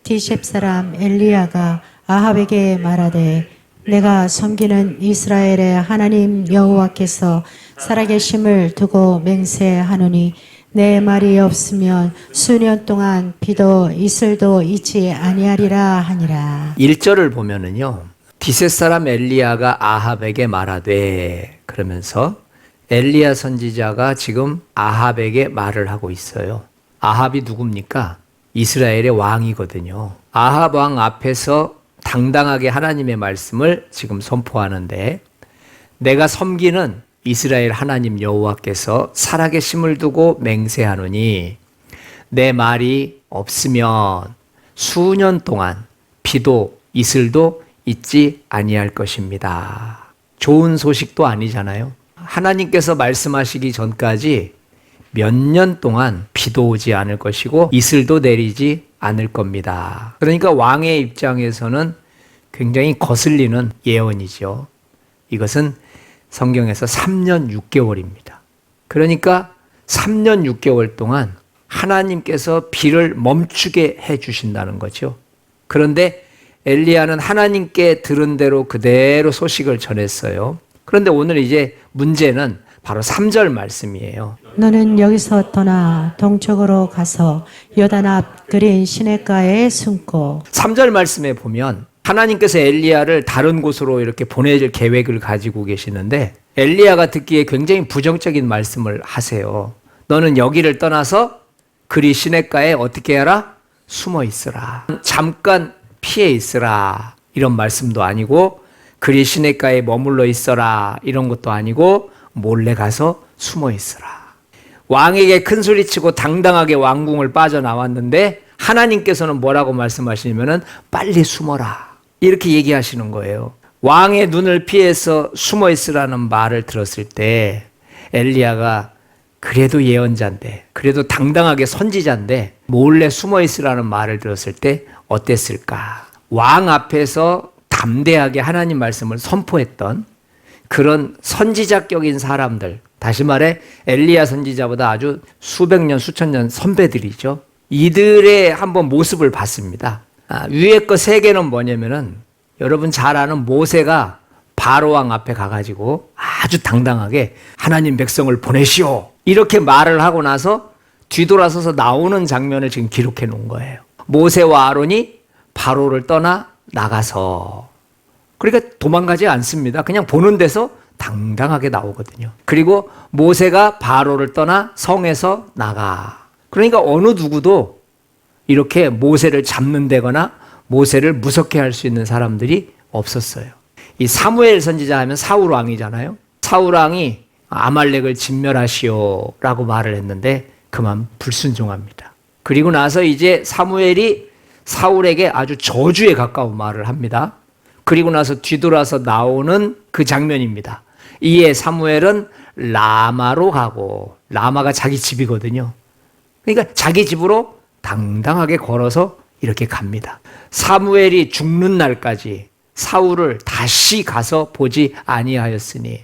디셉 사람 엘리야가 아합에게 말하되 내가 섬기는 이스라엘의 하나님 여호와께서 살아계심을 두고 맹세하노니 내 말이 없으면 수년 동안 비도 이슬도 있지 아니하리라 하니라. 1절을 보면은요, 디셋 사람 엘리야가 아합에게 말하되, 그러면서 엘리야 선지자가 지금 아합에게 말을 하고 있어요. 아합이 누굽니까? 이스라엘의 왕이거든요. 아합 왕 앞에서 당당하게 하나님의 말씀을 지금 선포하는데, 내가 섬기는 이스라엘 하나님 여호와께서 살아계심을 두고 맹세하노니 내 말이 없으면 수년 동안 비도 이슬도 있지 아니할 것입니다. 좋은 소식도 아니잖아요. 하나님께서 말씀하시기 전까지 몇 년 동안 비도 오지 않을 것이고 이슬도 내리지 않을 겁니다. 그러니까 왕의 입장에서는 굉장히 거슬리는 예언이죠. 이것은 성경에서 3년 6개월입니다. 그러니까 3년 6개월 동안 하나님께서 비를 멈추게 해 주신다는 거죠. 그런데 엘리야는 하나님께 들은 대로 그대로 소식을 전했어요. 그런데 오늘 이제 문제는 바로 3절 말씀이에요. 너는 여기서 떠나 동쪽으로 가서 요단 앞 그린 시냇가에 숨고. 3절 말씀에 보면 하나님께서 엘리야를 다른 곳으로 이렇게 보내줄 계획을 가지고 계시는데 엘리야가 듣기에 굉장히 부정적인 말씀을 하세요. 너는 여기를 떠나서 그리 시냇가에 어떻게 하라? 숨어 있으라. 잠깐 피해 있으라. 이런 말씀도 아니고 그리 시냇가에 머물러 있어라. 이런 것도 아니고 몰래 가서 숨어 있으라. 왕에게 큰 소리치고 당당하게 왕궁을 빠져나왔는데 하나님께서는 뭐라고 말씀하시냐면은 빨리 숨어라. 이렇게 얘기하시는 거예요. 왕의 눈을 피해서 숨어 있으라는 말을 들었을 때 엘리야가 그래도 예언자인데, 그래도 당당하게 선지자인데 몰래 숨어 있으라는 말을 들었을 때 어땠을까? 왕 앞에서 담대하게 하나님 말씀을 선포했던 그런 선지자격인 사람들, 다시 말해 엘리야 선지자보다 아주 수백 년, 수천 년 선배들이죠. 이들의 한번 모습을 봤습니다. 위에 거 세 개는 뭐냐면은 여러분 잘 아는 모세가 바로왕 앞에 가가지고 아주 당당하게 하나님 백성을 보내시오 이렇게 말을 하고 나서 뒤돌아서서 나오는 장면을 지금 기록해 놓은 거예요. 모세와 아론이 바로를 떠나 나가서, 그러니까 도망가지 않습니다. 그냥 보는 데서 당당하게 나오거든요. 그리고 모세가 바로를 떠나 성에서 나가. 그러니까 어느 누구도 이렇게 모세를 잡는다거나 모세를 무섭게 할 수 있는 사람들이 없었어요. 이 사무엘 선지자 하면 사울 왕이잖아요. 사울 왕이 아말렉을 진멸하시오 라고 말을 했는데 그만 불순종합니다. 그리고 나서 이제 사무엘이 사울에게 아주 저주에 가까운 말을 합니다. 그리고 나서 뒤돌아서 나오는 그 장면입니다. 이에 사무엘은 라마로 가고, 라마가 자기 집이거든요. 그러니까 자기 집으로 당당하게 걸어서 이렇게 갑니다. 사무엘이 죽는 날까지 사울을 다시 가서 보지 아니하였으니,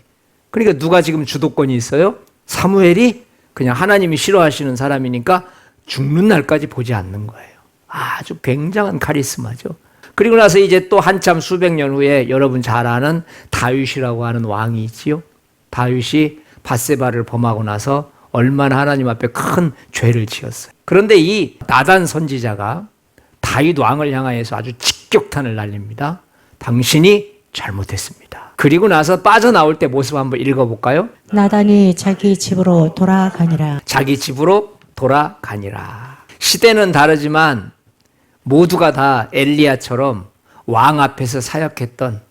그러니까 누가 지금 주도권이 있어요? 사무엘이 그냥 하나님이 싫어하시는 사람이니까 죽는 날까지 보지 않는 거예요. 아주 굉장한 카리스마죠. 그리고 나서 이제 또 한참 수백 년 후에 여러분 잘 아는 다윗이라고 하는 왕이 있지요. 다윗이 밧세바를 범하고 나서 얼마나 하나님 앞에 큰 죄를 지었어요. 그런데 이 나단 선지자가 다윗 왕을 향하여서 아주 직격탄을 날립니다. 당신이 잘못했습니다. 그리고 나서 빠져나올 때 모습 한번 읽어볼까요? 나단이 자기 집으로 돌아가니라. 자기 집으로 돌아가니라. 시대는 다르지만 모두가 다 엘리야처럼 왕 앞에서 사역했던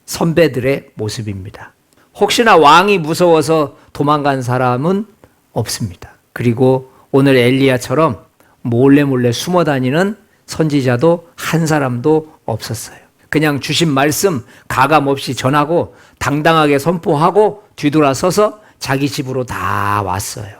선배들의 모습입니다. 혹시나 왕이 무서워서 도망간 사람은 없습니다. 그리고 오늘 엘리야처럼 몰래 숨어 다니는 선지자도 한 사람도 없었어요. 그냥 주신 말씀 가감 없이 전하고 당당하게 선포하고 뒤돌아서서 자기 집으로 다 왔어요.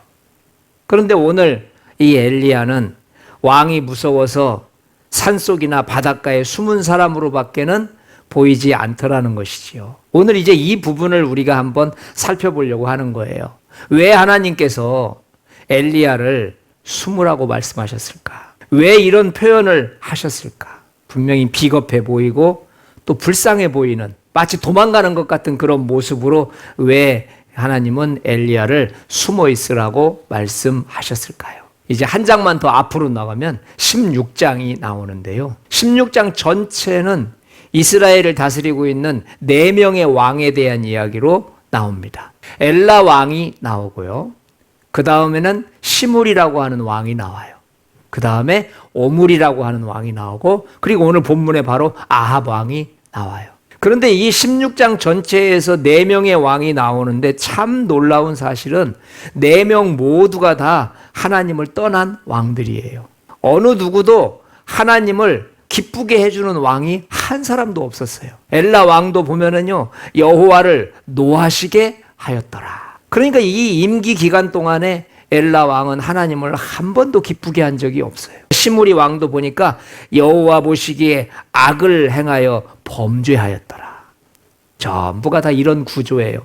그런데 오늘 이 엘리야는 왕이 무서워서 산속이나 바닷가에 숨은 사람으로밖에는 보이지 않더라는 것이지요. 오늘 이제 이 부분을 우리가 한번 살펴보려고 하는 거예요. 왜 하나님께서 엘리야를 숨으라고 말씀하셨을까? 왜 이런 표현을 하셨을까? 분명히 비겁해 보이고 또 불쌍해 보이는 마치 도망가는 것 같은 그런 모습으로 왜 하나님은 엘리야를 숨어 있으라고 말씀하셨을까요? 이제 한 장만 더 앞으로 나가면 16장이 나오는데요. 16장 전체는 이스라엘을 다스리고 있는 4명의 왕에 대한 이야기로 나옵니다. 엘라 왕이 나오고요. 그 다음에는 시물이라고 하는 왕이 나와요. 그 다음에 오물이라고 하는 왕이 나오고, 그리고 오늘 본문에 바로 아합 왕이 나와요. 그런데 이 16장 전체에서 4명의 왕이 나오는데 참 놀라운 사실은 4명 모두가 다 하나님을 떠난 왕들이에요. 어느 누구도 하나님을 기쁘게 해주는 왕이 한 사람도 없었어요. 엘라 왕도 보면은요, 여호와를 노하시게 하였더라. 그러니까 이 임기 기간 동안에 엘라 왕은 하나님을 한 번도 기쁘게 한 적이 없어요. 시므리 왕도 보니까 여호와 보시기에 악을 행하여 범죄하였더라. 전부가 다 이런 구조예요.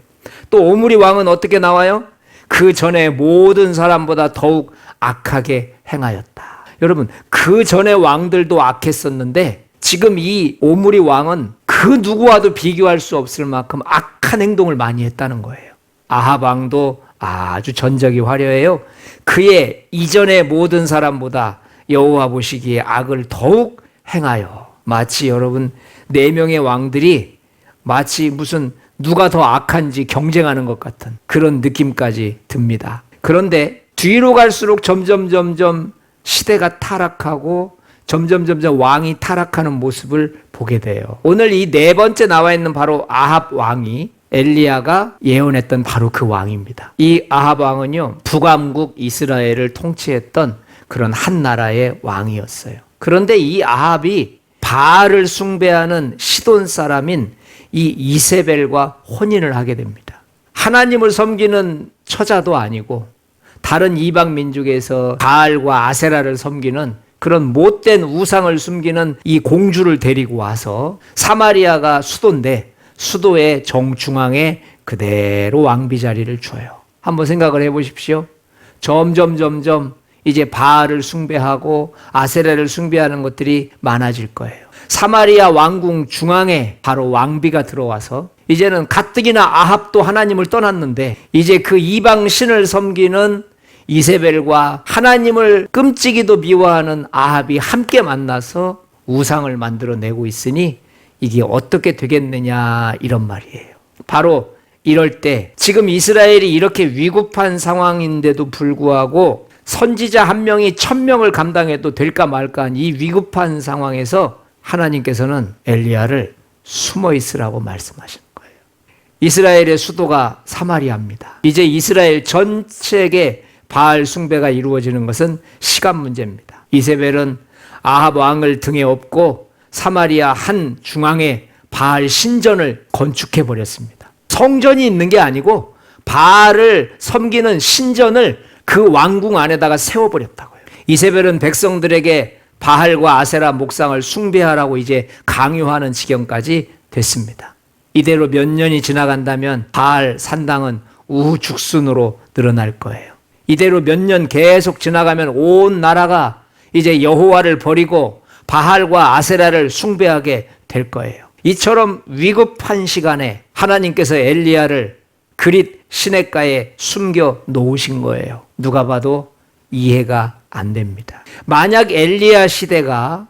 또 오므리 왕은 어떻게 나와요? 그 전에 모든 사람보다 더욱 악하게 행하였다. 여러분, 그 전에 왕들도 악했었는데 지금 이 오므리 왕은 그 누구와도 비교할 수 없을 만큼 악한 행동을 많이 했다는 거예요. 아합 왕도 아주 전적이 화려해요. 그의 이전의 모든 사람보다 여호와 보시기에 악을 더욱 행하여, 마치 여러분 4명의 왕들이 마치 무슨 누가 더 악한지 경쟁하는 것 같은 그런 느낌까지 듭니다. 그런데 뒤로 갈수록 점점 시대가 타락하고 점점 왕이 타락하는 모습을 보게 돼요. 오늘 이 4번째 나와 있는 바로 아합 왕이 엘리야가 예언했던 바로 그 왕입니다. 이 아합 왕은요, 북왕국 이스라엘을 통치했던 그런 한 나라의 왕이었어요. 그런데 이 아합이 바알을 숭배하는 시돈 사람인 이 이세벨과 혼인을 하게 됩니다. 하나님을 섬기는 처자도 아니고 다른 이방 민족에서 바알과 아세라를 섬기는 그런 못된 우상을 숨기는 이 공주를 데리고 와서 사마리아가 수도인데 수도의 정중앙에 그대로 왕비 자리를 줘요. 한번 생각을 해보십시오. 점점 이제 바알을 숭배하고 아세라를 숭배하는 것들이 많아질 거예요. 사마리아 왕궁 중앙에 바로 왕비가 들어와서 이제는 가뜩이나 아합도 하나님을 떠났는데 이제 그 이방 신을 섬기는 이세벨과 하나님을 끔찍이도 미워하는 아합이 함께 만나서 우상을 만들어내고 있으니 이게 어떻게 되겠느냐, 이런 말이에요. 바로 이럴 때 지금 이스라엘이 이렇게 위급한 상황인데도 불구하고 선지자 한 명이 1000명을 감당해도 될까 말까한 이 위급한 상황에서 하나님께서는 엘리야를 숨어 있으라고 말씀하시는 거예요. 이스라엘의 수도가 사마리아입니다. 이제 이스라엘 전체에 바알 숭배가 이루어지는 것은 시간 문제입니다. 이세벨은 아합 왕을 등에 업고 사마리아 한 중앙에 바알 신전을 건축해 버렸습니다. 성전이 있는 게 아니고 바알을 섬기는 신전을 그 왕궁 안에다가 세워버렸다고요. 이세벨은 백성들에게 바알과 아세라 목상을 숭배하라고 이제 강요하는 지경까지 됐습니다. 이대로 몇 년이 지나간다면 바알 산당은 우후죽순으로 늘어날 거예요. 이대로 몇 년 계속 지나가면 온 나라가 이제 여호와를 버리고 바알과 아세라를 숭배하게 될 거예요. 이처럼 위급한 시간에 하나님께서 엘리야를 그릿 시냇가에 숨겨 놓으신 거예요. 누가 봐도 이해가 안 됩니다. 만약 엘리야 시대가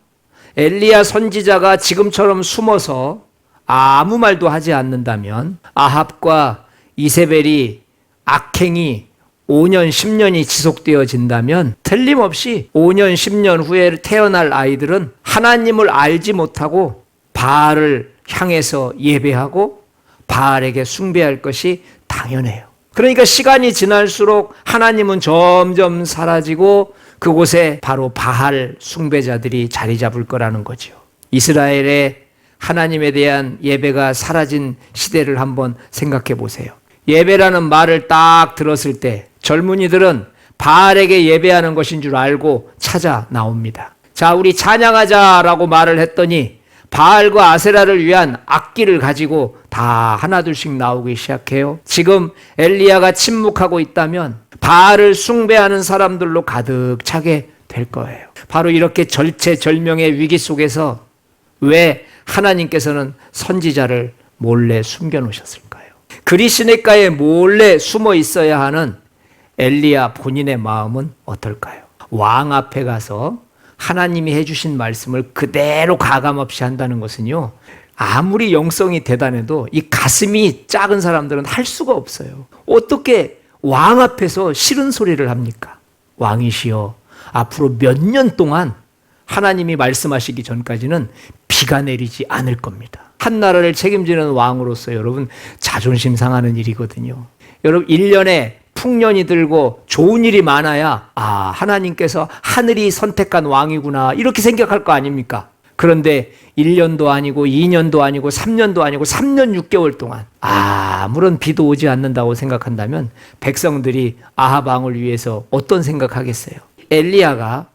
엘리야 선지자가 지금처럼 숨어서 아무 말도 하지 않는다면 아합과 이세벨이 악행이 5년, 10년이 지속되어진다면 틀림없이 5년, 10년 후에 태어날 아이들은 하나님을 알지 못하고 바알을 향해서 예배하고 바알에게 숭배할 것이 당연해요. 그러니까 시간이 지날수록 하나님은 점점 사라지고 그곳에 바로 바알 숭배자들이 자리 잡을 거라는 거죠. 이스라엘의 하나님에 대한 예배가 사라진 시대를 한번 생각해 보세요. 예배라는 말을 딱 들었을 때 젊은이들은 바알에게 예배하는 것인 줄 알고 찾아 나옵니다. 자, 우리 찬양하자라고 말을 했더니 바알과 아세라를 위한 악기를 가지고 다 하나둘씩 나오기 시작해요. 지금 엘리야가 침묵하고 있다면 바알을 숭배하는 사람들로 가득 차게 될 거예요. 바로 이렇게 절체절명의 위기 속에서 왜 하나님께서는 선지자를 몰래 숨겨놓으셨을까요? 그리 시냇가에 몰래 숨어 있어야 하는 엘리야 본인의 마음은 어떨까요? 왕 앞에 가서 하나님이 해주신 말씀을 그대로 가감없이 한다는 것은요, 아무리 영성이 대단해도 이 가슴이 작은 사람들은 할 수가 없어요. 어떻게 왕 앞에서 싫은 소리를 합니까? 왕이시여, 앞으로 몇 년 동안 하나님이 말씀하시기 전까지는 비가 내리지 않을 겁니다. 한 나라를 책임지는 왕으로서 여러분 자존심 상하는 일이거든요. 여러분 1년에 풍년이 들고 좋은 일이 많아야 하나님께서 하늘이 선택한 왕이구나 이렇게 생각할 거 아닙니까? 그런데 1년도 아니고 2년도 아니고 3년도 아니고 3년 6개월 동안 아무런 비도 오지 않는다고 생각한다면 백성들이 아합 왕을 위해서 어떤 생각하겠어요? 엘리야가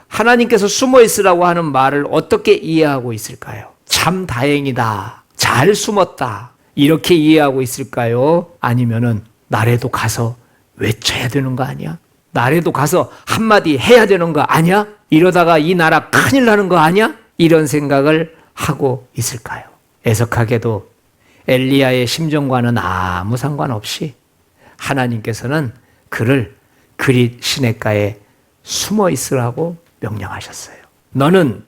하나님께서 숨어 있으라고 하는 말을 어떻게 이해하고 있을까요? 참 다행이다, 잘 숨었다 이렇게 이해하고 있을까요? 아니면은 나라도 가서 외쳐야 되는 거 아니야? 나라도 가서 한마디 해야 되는 거 아니야? 이러다가 이 나라 큰일 나는 거 아니야? 이런 생각을 하고 있을까요? 애석하게도 엘리야의 심정과는 아무 상관없이 하나님께서는 그를 그릿 시냇가에 숨어 있으라고 명령하셨어요. 너는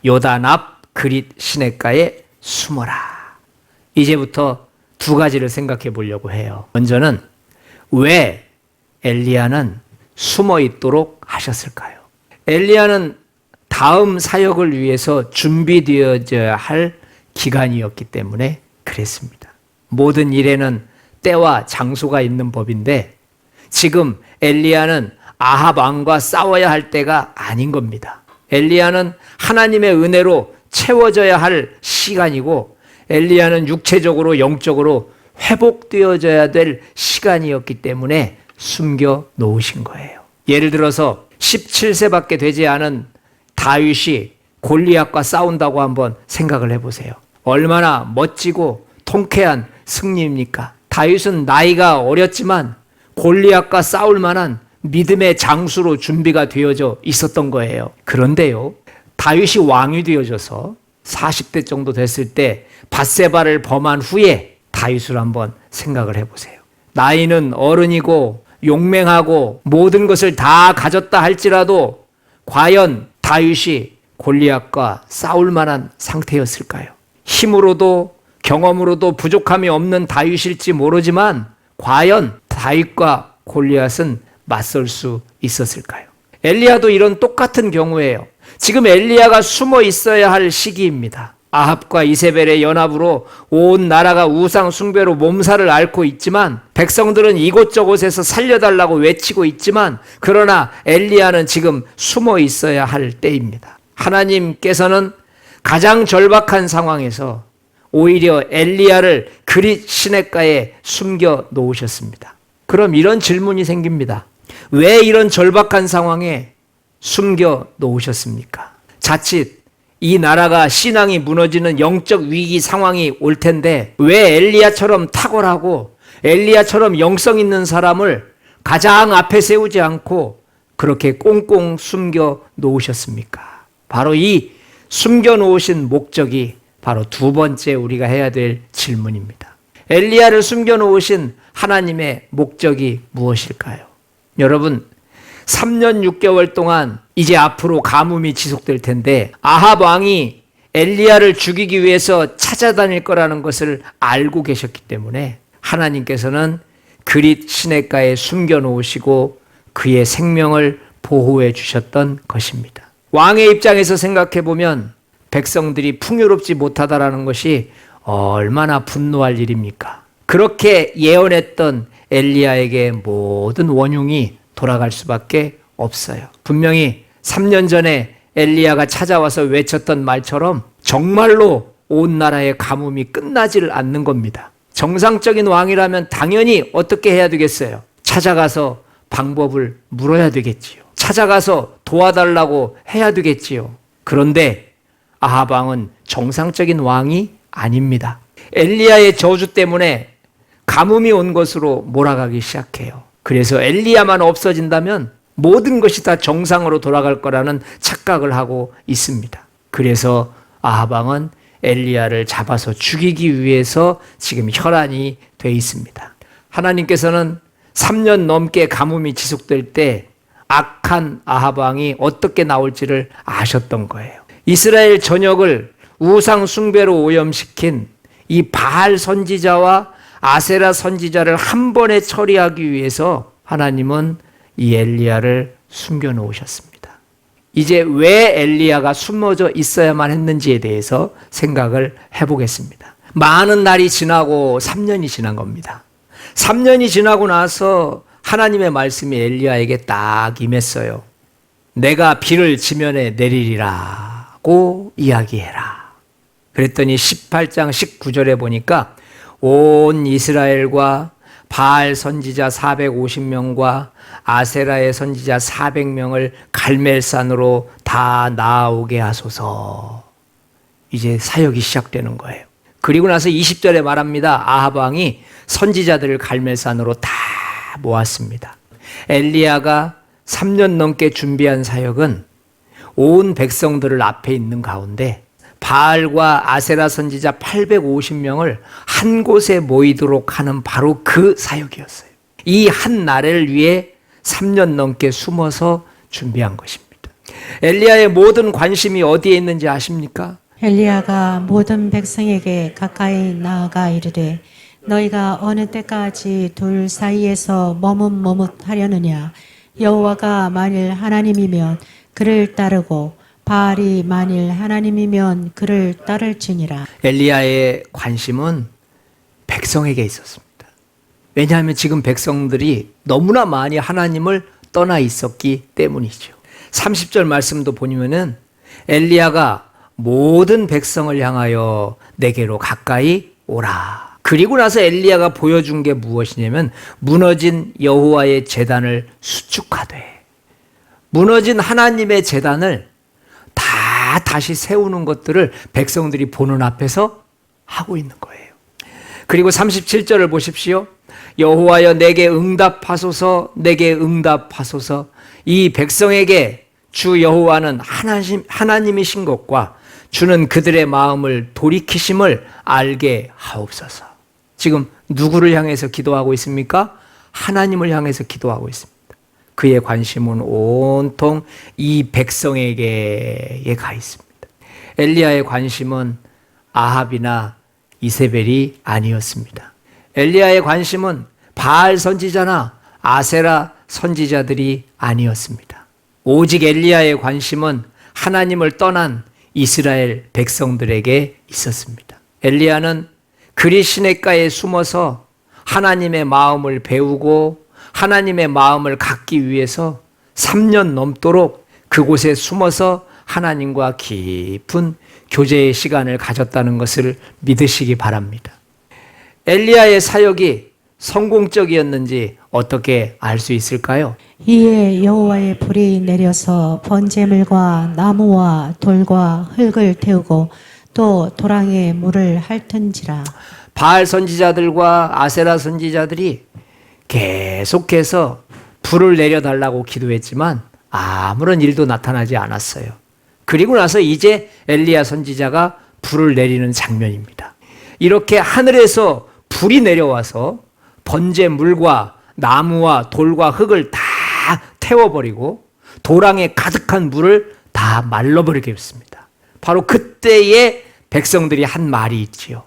요단 앞 그릿 시냇가에 숨어라. 이제부터 두 가지를 생각해 보려고 해요. 먼저는 왜 엘리야는 숨어 있도록 하셨을까요? 엘리야는 다음 사역을 위해서 준비되어져야 할 기간이었기 때문에 그랬습니다. 모든 일에는 때와 장소가 있는 법인데 지금 엘리야는 아합 왕과 싸워야 할 때가 아닌 겁니다. 엘리야는 하나님의 은혜로 채워져야 할 시간이고 엘리야는 육체적으로 영적으로 회복되어져야 될 시간이었기 때문에 숨겨 놓으신 거예요. 예를 들어서 17세밖에 되지 않은 다윗이 골리앗과 싸운다고 한번 생각을 해보세요. 얼마나 멋지고 통쾌한 승리입니까? 다윗은 나이가 어렸지만 골리앗과 싸울 만한 믿음의 장수로 준비가 되어져 있었던 거예요. 그런데요, 다윗이 왕이 되어져서 40대 정도 됐을 때 밧세바를 범한 후에 다윗을 한번 생각을 해보세요. 나이는 어른이고 용맹하고 모든 것을 다 가졌다 할지라도 과연 다윗이 골리앗과 싸울 만한 상태였을까요? 힘으로도 경험으로도 부족함이 없는 다윗일지 모르지만 과연 다윗과 골리앗은 맞설 수 있었을까요? 엘리야도 이런 똑같은 경우예요. 지금 엘리야가 숨어 있어야 할 시기입니다. 아합과 이세벨의 연합으로 온 나라가 우상 숭배로 몸살을 앓고 있지만 백성들은 이곳저곳에서 살려달라고 외치고 있지만 그러나 엘리야는 지금 숨어 있어야 할 때입니다. 하나님께서는 가장 절박한 상황에서 오히려 엘리야를 그릿 시냇가에 숨겨 놓으셨습니다. 그럼 이런 질문이 생깁니다. 왜 이런 절박한 상황에 숨겨 놓으셨습니까? 자칫 이 나라가 신앙이 무너지는 영적 위기 상황이 올 텐데 왜 엘리야처럼 탁월하고 엘리야처럼 영성 있는 사람을 가장 앞에 세우지 않고 그렇게 꽁꽁 숨겨 놓으셨습니까? 바로 이 숨겨 놓으신 목적이 바로 두 번째 우리가 해야 될 질문입니다. 엘리야를 숨겨 놓으신 하나님의 목적이 무엇일까요? 여러분 3년 6개월 동안 이제 앞으로 가뭄이 지속될 텐데 아합 왕이 엘리야를 죽이기 위해서 찾아다닐 거라는 것을 알고 계셨기 때문에 하나님께서는 그릿 시냇가에 숨겨 놓으시고 그의 생명을 보호해 주셨던 것입니다. 왕의 입장에서 생각해 보면 백성들이 풍요롭지 못하다라는 것이 얼마나 분노할 일입니까? 그렇게 예언했던 엘리야에게 모든 원흉이 돌아갈 수밖에 없어요. 분명히 3년 전에 엘리야가 찾아와서 외쳤던 말처럼 정말로 온 나라의 가뭄이 끝나지를 않는 겁니다. 정상적인 왕이라면 당연히 어떻게 해야 되겠어요? 찾아가서 방법을 물어야 되겠지요. 찾아가서 도와달라고 해야 되겠지요. 그런데 아합 왕은 정상적인 왕이 아닙니다. 엘리야의 저주 때문에 가뭄이 온 것으로 몰아가기 시작해요. 그래서 엘리야만 없어진다면 모든 것이 다 정상으로 돌아갈 거라는 착각을 하고 있습니다. 그래서 아합 왕은 엘리야를 잡아서 죽이기 위해서 지금 혈안이 돼 있습니다. 하나님께서는 3년 넘게 가뭄이 지속될 때 악한 아합 왕이 어떻게 나올지를 아셨던 거예요. 이스라엘 전역을 우상 숭배로 오염시킨 이 바알 선지자와 아세라 선지자를 한 번에 처리하기 위해서 하나님은 이 엘리야를 숨겨 놓으셨습니다. 이제 왜 엘리야가 숨어져 있어야만 했는지에 대해서 생각을 해보겠습니다. 많은 날이 지나고 3년이 지난 겁니다. 3년이 지나고 나서 하나님의 말씀이 엘리야에게 딱 임했어요. 내가 비를 지면에 내리리라고 이야기해라. 그랬더니 18장 19절에 보니까 온 이스라엘과 바알 선지자 450명과 아세라의 선지자 400명을 갈멜산으로 다 나아오게 하소서. 이제 사역이 시작되는 거예요. 그리고 나서 20절에 말합니다. 아합 왕이 선지자들을 갈멜산으로 다 모았습니다. 엘리야가 3년 넘게 준비한 사역은 온 백성들을 앞에 있는 가운데 바알과 아세라 선지자 850명을 한 곳에 모이도록 하는 바로 그 사역이었어요. 이 한 나라를 위해 3년 넘게 숨어서 준비한 것입니다. 엘리야의 모든 관심이 어디에 있는지 아십니까? 엘리야가 모든 백성에게 가까이 나아가 이르되 너희가 어느 때까지 둘 사이에서 머뭇머뭇하려느냐. 여호와가 만일 하나님이면 그를 따르고 바알이 만일 하나님이면 그를 따를지니라. 엘리야의 관심은 백성에게 있었습니다. 왜냐하면 지금 백성들이 너무나 많이 하나님을 떠나 있었기 때문이죠. 30절 말씀도 보면은 엘리야가 모든 백성을 향하여 내게로 가까이 오라. 그리고 나서 엘리야가 보여준 게 무엇이냐면 무너진 여호와의 제단을 수축하되, 무너진 하나님의 제단을 다 다시 세우는 것들을 백성들이 보는 앞에서 하고 있는 거예요. 그리고 37절을 보십시오. 여호와여 내게 응답하소서, 내게 응답하소서. 이 백성에게 주 여호와는 하나님이신 것과 주는 그들의 마음을 돌이키심을 알게 하옵소서. 지금 누구를 향해서 기도하고 있습니까? 하나님을 향해서 기도하고 있습니다. 그의 관심은 온통 이 백성에게 가 있습니다. 엘리야의 관심은 아합이나 이세벨이 아니었습니다. 엘리야의 관심은 바알 선지자나 아세라 선지자들이 아니었습니다. 오직 엘리야의 관심은 하나님을 떠난 이스라엘 백성들에게 있었습니다. 엘리야는 그리 시냇가에 숨어서 하나님의 마음을 배우고 하나님의 마음을 갖기 위해서 3년 넘도록 그곳에 숨어서 하나님과 깊은 교제의 시간을 가졌다는 것을 믿으시기 바랍니다. 엘리야의 사역이 성공적이었는지 어떻게 알 수 있을까요? 이에 여호와의 불이 내려서 번제물과 나무와 돌과 흙을 태우고 또 도랑에 물을 핥은지라. 바알 선지자들과 아세라 선지자들이 계속해서 불을 내려달라고 기도했지만 아무런 일도 나타나지 않았어요. 그리고 나서 이제 엘리야 선지자가 불을 내리는 장면입니다. 이렇게 하늘에서 불이 내려와서 번제물과 나무와 돌과 흙을 다 태워버리고 도랑에 가득한 물을 다 말라버리게 했습니다. 바로 그때에 백성들이 한 말이 있지요.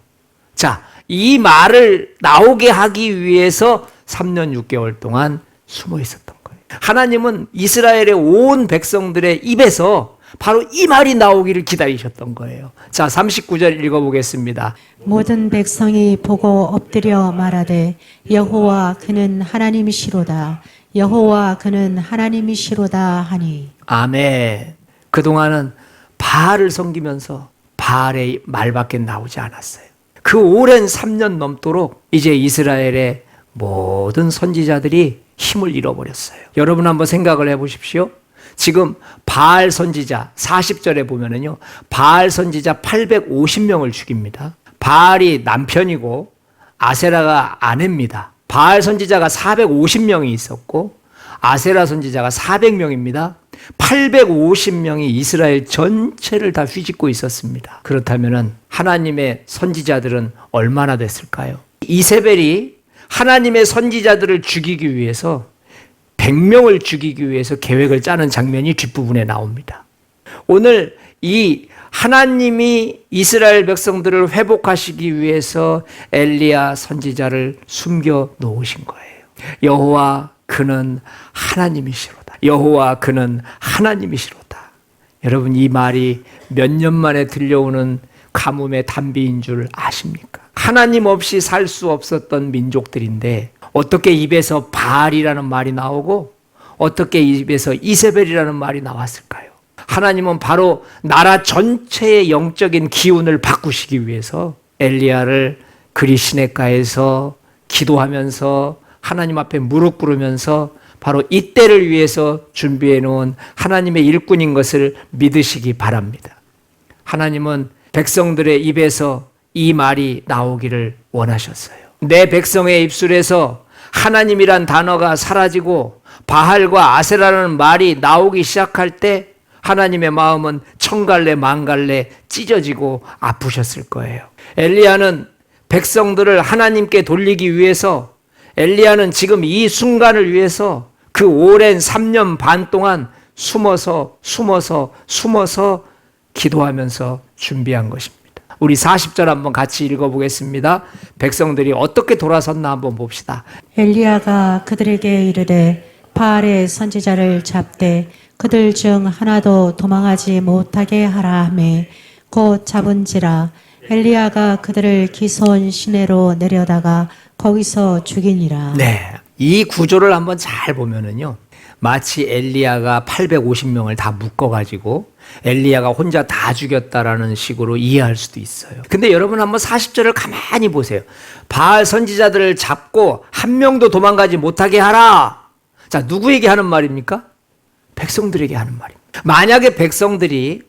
자, 이 말을 나오게 하기 위해서 3년 6개월 동안 숨어 있었던 거예요. 하나님은 이스라엘의 온 백성들의 입에서 바로 이 말이 나오기를 기다리셨던 거예요. 자, 39절 읽어보겠습니다. 모든 백성이 보고 엎드려 말하되 여호와 그는 하나님이시로다. 여호와 그는 하나님이시로다 하니. 아멘. 그동안은 바알을 섬기면서 바알의 말밖에 나오지 않았어요. 그 오랜 3년 넘도록 이제 이스라엘의 모든 선지자들이 힘을 잃어버렸어요. 여러분 한번 생각을 해보십시오. 지금 바알 선지자 40절에 보면은요, 바알 선지자 850명을 죽입니다. 바알이 남편이고 아세라가 아내입니다. 바알 선지자가 450명이 있었고 아세라 선지자가 400명입니다. 850명이 이스라엘 전체를 다 휘짓고 있었습니다. 그렇다면 하나님의 선지자들은 얼마나 됐을까요? 이세벨이 하나님의 선지자들을 죽이기 위해서 100명을 죽이기 위해서 계획을 짜는 장면이 뒷부분에 나옵니다. 오늘 이 하나님이 이스라엘 백성들을 회복하시기 위해서 엘리야 선지자를 숨겨 놓으신 거예요. 여호와 그는 하나님이시로다. 여호와 그는 하나님이시로다. 여러분, 이 말이 몇 년 만에 들려오는 가뭄의 단비인 줄 아십니까? 하나님 없이 살 수 없었던 민족들인데 어떻게 입에서 바알이라는 말이 나오고 어떻게 입에서 이세벨이라는 말이 나왔을까요? 하나님은 바로 나라 전체의 영적인 기운을 바꾸시기 위해서 엘리야를 그리 시냇가에서 기도하면서 하나님 앞에 무릎 꿇으면서 바로 이때를 위해서 준비해 놓은 하나님의 일꾼인 것을 믿으시기 바랍니다. 하나님은 백성들의 입에서 이 말이 나오기를 원하셨어요. 내 백성의 입술에서 하나님이란 단어가 사라지고 바알과 아세라라는 말이 나오기 시작할 때 하나님의 마음은 천갈래 만갈래 찢어지고 아프셨을 거예요. 엘리야는 백성들을 하나님께 돌리기 위해서, 엘리야는 지금 이 순간을 위해서 그 오랜 3년 반 동안 숨어서 기도하면서 준비한 것입니다. 우리 40절 한번 같이 읽어보겠습니다. 백성들이 어떻게 돌아섰나 한번 봅시다. 엘리야가 그들에게 이르되 바알의 선지자를 잡되 그들 중 하나도 도망하지 못하게 하라 하매 곧 잡은지라. 엘리야가 그들을 기손 시내로 내려다가 거기서 죽이니라. 네, 이 구조를 한번 잘 보면은요, 마치 엘리야가 850명을 다 묶어가지고 엘리야가 혼자 다 죽였다라는 식으로 이해할 수도 있어요. 근데 여러분 한번 40절을 가만히 보세요. 바알 선지자들을 잡고 한 명도 도망가지 못하게 하라. 자, 누구에게 하는 말입니까? 백성들에게 하는 말입니다. 만약에 백성들이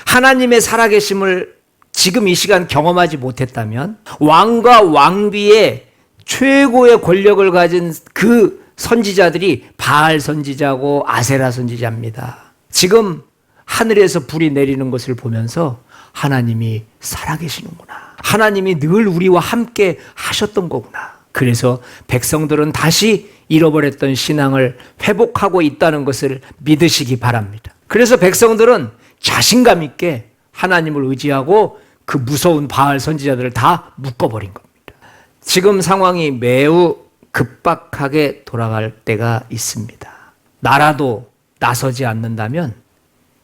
하나님의 살아계심을 지금 이 시간 경험하지 못했다면 왕과 왕비의 최고의 권력을 가진 그 선지자들이 바알 선지자고 아세라 선지자입니다. 지금 하늘에서 불이 내리는 것을 보면서 하나님이 살아계시는구나. 하나님이 늘 우리와 함께 하셨던 거구나. 그래서 백성들은 다시 잃어버렸던 신앙을 회복하고 있다는 것을 믿으시기 바랍니다. 그래서 백성들은 자신감 있게 하나님을 의지하고 그 무서운 바알 선지자들을 다 묶어버린 겁니다. 지금 상황이 매우 급박하게 돌아갈 때가 있습니다. 나라도 나서지 않는다면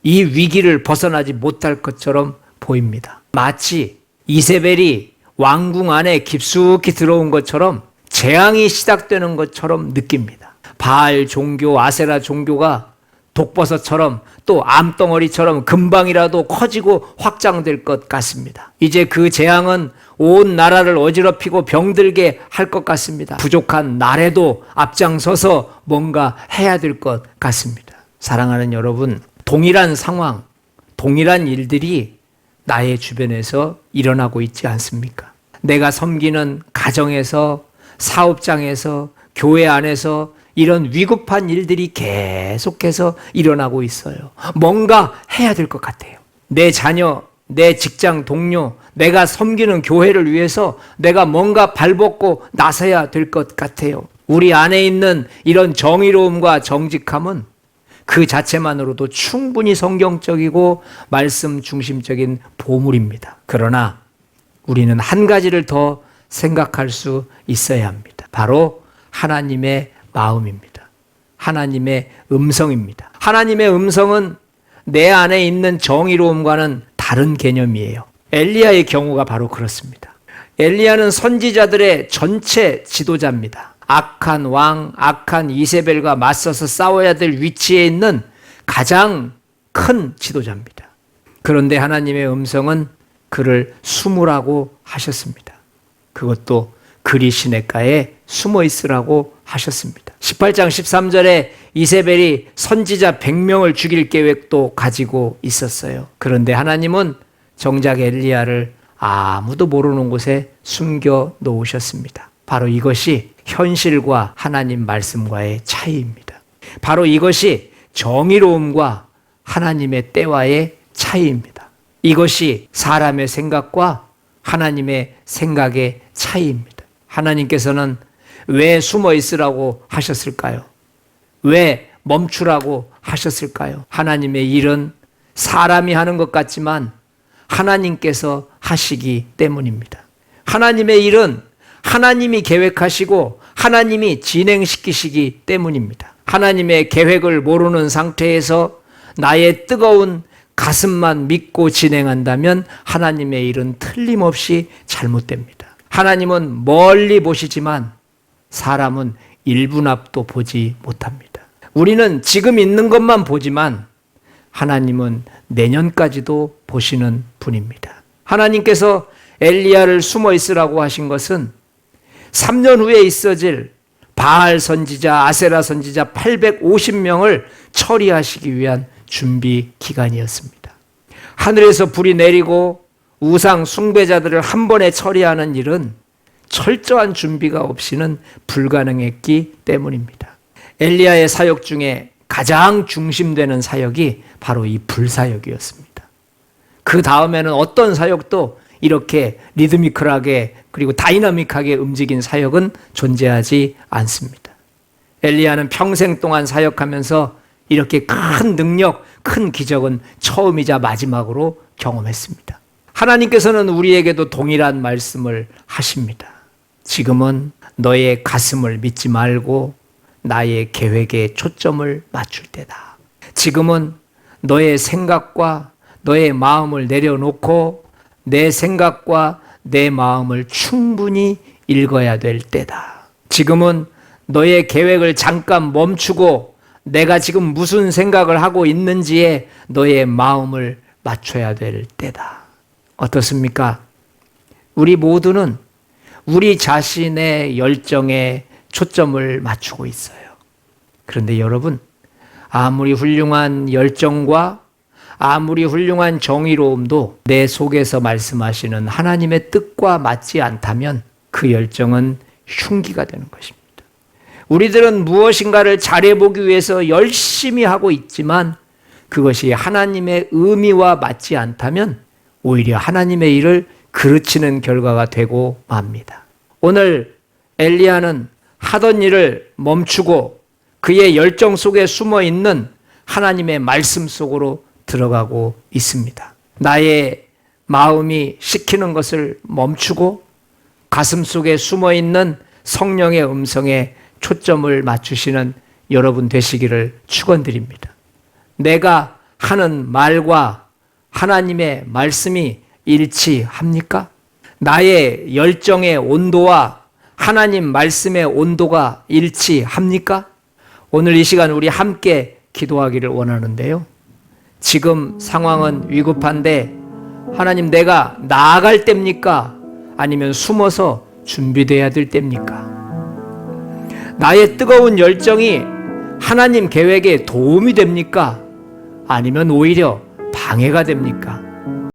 이 위기를 벗어나지 못할 것처럼 보입니다. 마치 이세벨이 왕궁 안에 깊숙이 들어온 것처럼 재앙이 시작되는 것처럼 느낍니다. 바알 종교, 아세라 종교가 독버섯처럼 또 암덩어리처럼 금방이라도 커지고 확장될 것 같습니다. 이제 그 재앙은 온 나라를 어지럽히고 병들게 할 것 같습니다. 부족한 날에도 앞장서서 뭔가 해야 될 것 같습니다. 사랑하는 여러분, 동일한 상황, 동일한 일들이 나의 주변에서 일어나고 있지 않습니까? 내가 섬기는 가정에서, 사업장에서, 교회 안에서 이런 위급한 일들이 계속해서 일어나고 있어요. 뭔가 해야 될 것 같아요. 내 자녀, 내 직장 동료, 내가 섬기는 교회를 위해서 내가 뭔가 발벗고 나서야 될 것 같아요. 우리 안에 있는 이런 정의로움과 정직함은 그 자체만으로도 충분히 성경적이고 말씀 중심적인 보물입니다. 그러나 우리는 한 가지를 더 생각할 수 있어야 합니다. 바로 하나님의 마음입니다. 하나님의 음성입니다. 하나님의 음성은 내 안에 있는 정의로움과는 다른 개념이에요. 엘리야의 경우가 바로 그렇습니다. 엘리야는 선지자들의 전체 지도자입니다. 악한 왕, 악한 이세벨과 맞서서 싸워야 될 위치에 있는 가장 큰 지도자입니다. 그런데 하나님의 음성은 그를 숨으라고 하셨습니다. 그것도 그리 시냇가에 숨어 있으라고 하셨습니다. 18장 13절에 이세벨이 선지자 100명을 죽일 계획도 가지고 있었어요. 그런데 하나님은 정작 엘리야를 아무도 모르는 곳에 숨겨 놓으셨습니다. 바로 이것이 현실과 하나님 말씀과의 차이입니다. 바로 이것이 정의로움과 하나님의 때와의 차이입니다. 이것이 사람의 생각과 하나님의 생각의 차이입니다. 하나님께서는 왜 숨어 있으라고 하셨을까요? 왜 멈추라고 하셨을까요? 하나님의 일은 사람이 하는 것 같지만 하나님께서 하시기 때문입니다. 하나님의 일은 하나님이 계획하시고 하나님이 진행시키시기 때문입니다. 하나님의 계획을 모르는 상태에서 나의 뜨거운 가슴만 믿고 진행한다면 하나님의 일은 틀림없이 잘못됩니다. 하나님은 멀리 보시지만 사람은 1분 앞도 보지 못합니다. 우리는 지금 있는 것만 보지만 하나님은 내년까지도 보시는 분입니다. 하나님께서 엘리야를 숨어 있으라고 하신 것은 3년 후에 있어질 바알 선지자, 아세라 선지자 850명을 처리하시기 위한 준비 기간이었습니다. 하늘에서 불이 내리고 우상 숭배자들을 한 번에 처리하는 일은 철저한 준비가 없이는 불가능했기 때문입니다. 엘리야의 사역 중에 가장 중심되는 사역이 바로 이 불사역이었습니다. 그 다음에는 어떤 사역도 이렇게 리드미컬하게 그리고 다이나믹하게 움직인 사역은 존재하지 않습니다. 엘리야는 평생 동안 사역하면서 이렇게 큰 능력, 큰 기적은 처음이자 마지막으로 경험했습니다. 하나님께서는 우리에게도 동일한 말씀을 하십니다. 지금은 너의 가슴을 믿지 말고 나의 계획에 초점을 맞출 때다. 지금은 너의 생각과 너의 마음을 내려놓고 내 생각과 내 마음을 충분히 읽어야 될 때다. 지금은 너의 계획을 잠깐 멈추고 내가 지금 무슨 생각을 하고 있는지에 너의 마음을 맞춰야 될 때다. 어떻습니까? 우리 모두는 우리 자신의 열정에 초점을 맞추고 있어요. 그런데 여러분, 아무리 훌륭한 열정과 아무리 훌륭한 정의로움도 내 속에서 말씀하시는 하나님의 뜻과 맞지 않다면 그 열정은 흉기가 되는 것입니다. 우리들은 무엇인가를 잘해보기 위해서 열심히 하고 있지만 그것이 하나님의 의미와 맞지 않다면 오히려 하나님의 일을 그르치는 결과가 되고 맙니다. 오늘 엘리야는 하던 일을 멈추고 그의 열정 속에 숨어 있는 하나님의 말씀 속으로 들어가고 있습니다. 나의 마음이 시키는 것을 멈추고 가슴 속에 숨어 있는 성령의 음성에 초점을 맞추시는 여러분 되시기를 축원드립니다. 내가 하는 말과 하나님의 말씀이 일치합니까? 나의 열정의 온도와 하나님 말씀의 온도가 일치합니까? 오늘 이 시간 우리 함께 기도하기를 원하는데요. 지금 상황은 위급한데 하나님 내가 나아갈 때입니까? 아니면 숨어서 준비돼야 될 때입니까? 나의 뜨거운 열정이 하나님 계획에 도움이 됩니까? 아니면 오히려 방해가 됩니까?